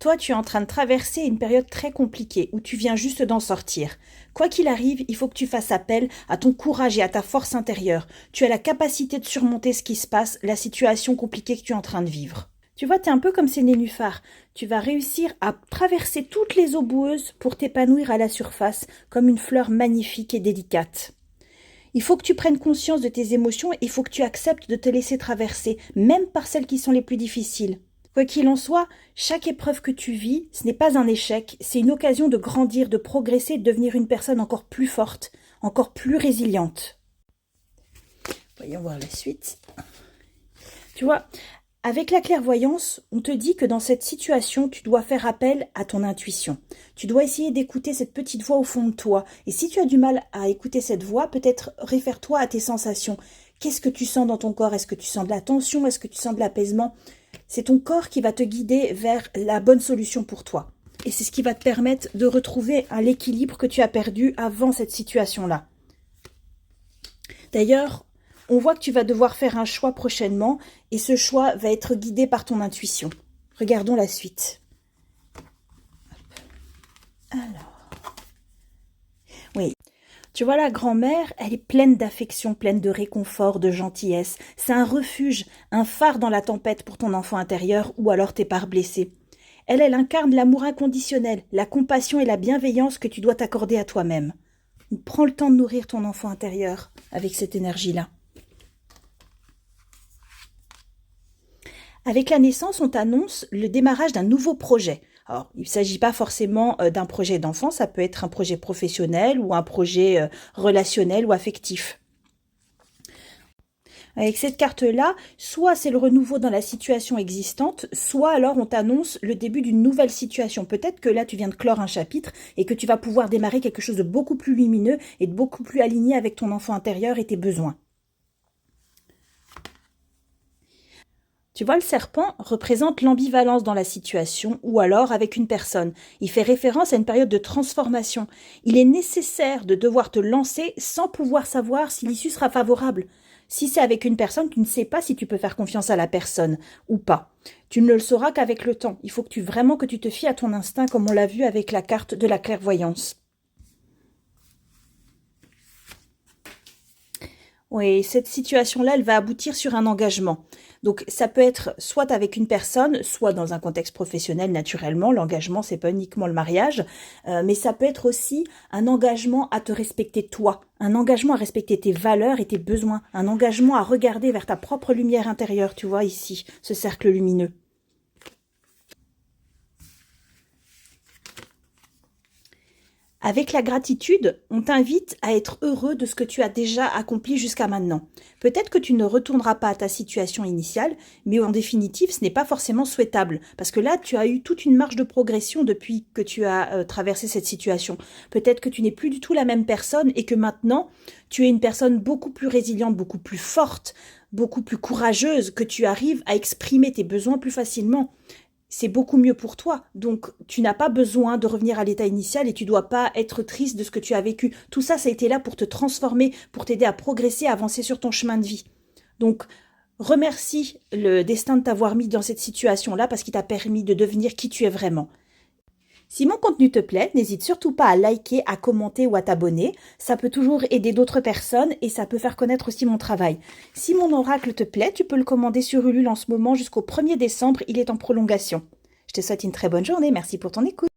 Toi, tu es en train de traverser une période très compliquée où tu viens juste d'en sortir. Quoi qu'il arrive, il faut que tu fasses appel à ton courage et à ta force intérieure. Tu as la capacité de surmonter ce qui se passe, la situation compliquée que tu es en train de vivre. Tu vois, tu es un peu comme ces nénuphars. Tu vas réussir à traverser toutes les eaux boueuses pour t'épanouir à la surface comme une fleur magnifique et délicate. Il faut que tu prennes conscience de tes émotions et il faut que tu acceptes de te laisser traverser, même par celles qui sont les plus difficiles. Quoi qu'il en soit, chaque épreuve que tu vis, ce n'est pas un échec, c'est une occasion de grandir, de progresser, de devenir une personne encore plus forte, encore plus résiliente. Voyons voir la suite. Tu vois, avec la clairvoyance, on te dit que dans cette situation, tu dois faire appel à ton intuition. Tu dois essayer d'écouter cette petite voix au fond de toi. Et si tu as du mal à écouter cette voix, peut-être réfère-toi à tes sensations. Qu'est-ce que tu sens dans ton corps? Est-ce que tu sens de la tension? Est-ce que tu sens de l'apaisement? C'est ton corps qui va te guider vers la bonne solution pour toi. Et c'est ce qui va te permettre de retrouver l'équilibre que tu as perdu avant cette situation-là. D'ailleurs, on voit que tu vas devoir faire un choix prochainement et ce choix va être guidé par ton intuition. Regardons la suite. Alors, oui. Tu vois, la grand-mère, elle est pleine d'affection, pleine de réconfort, de gentillesse. C'est un refuge, un phare dans la tempête pour ton enfant intérieur ou alors tes parts blessées. Elle incarne l'amour inconditionnel, la compassion et la bienveillance que tu dois t'accorder à toi-même. Prends le temps de nourrir ton enfant intérieur avec cette énergie-là. Avec la naissance, on t'annonce le démarrage d'un nouveau projet. Alors, il ne s'agit pas forcément d'un projet d'enfant, ça peut être un projet professionnel ou un projet relationnel ou affectif. Avec cette carte-là, soit c'est le renouveau dans la situation existante, soit alors on t'annonce le début d'une nouvelle situation. Peut-être que là, tu viens de clore un chapitre et que tu vas pouvoir démarrer quelque chose de beaucoup plus lumineux et de beaucoup plus aligné avec ton enfant intérieur et tes besoins. Tu vois, le serpent représente l'ambivalence dans la situation ou alors avec une personne. Il fait référence à une période de transformation. Il est nécessaire de devoir te lancer sans pouvoir savoir si l'issue sera favorable. Si c'est avec une personne, tu ne sais pas si tu peux faire confiance à la personne ou pas. Tu ne le sauras qu'avec le temps. Il faut vraiment que tu te fies à ton instinct comme on l'a vu avec la carte de la clairvoyance. Oui, cette situation-là, elle va aboutir sur un engagement. Donc, ça peut être soit avec une personne, soit dans un contexte professionnel, naturellement. L'engagement, c'est pas uniquement le mariage, mais ça peut être aussi un engagement à te respecter toi, un engagement à respecter tes valeurs et tes besoins, un engagement à regarder vers ta propre lumière intérieure, tu vois, ici, ce cercle lumineux. Avec la gratitude, on t'invite à être heureux de ce que tu as déjà accompli jusqu'à maintenant. Peut-être que tu ne retourneras pas à ta situation initiale, mais en définitive, ce n'est pas forcément souhaitable, parce que là, tu as eu toute une marge de progression depuis que tu as traversé cette situation. Peut-être que tu n'es plus du tout la même personne et que maintenant, tu es une personne beaucoup plus résiliente, beaucoup plus forte, beaucoup plus courageuse, que tu arrives à exprimer tes besoins plus facilement. C'est beaucoup mieux pour toi. Donc, tu n'as pas besoin de revenir à l'état initial et tu dois pas être triste de ce que tu as vécu. Tout ça, ça a été là pour te transformer, pour t'aider à progresser, à avancer sur ton chemin de vie. Donc, remercie le destin de t'avoir mis dans cette situation-là parce qu'il t'a permis de devenir qui tu es vraiment. Si mon contenu te plaît, n'hésite surtout pas à liker, à commenter ou à t'abonner. Ça peut toujours aider d'autres personnes et ça peut faire connaître aussi mon travail. Si mon oracle te plaît, tu peux le commander sur Ulule en ce moment jusqu'au 1er décembre, il est en prolongation. Je te souhaite une très bonne journée, merci pour ton écoute.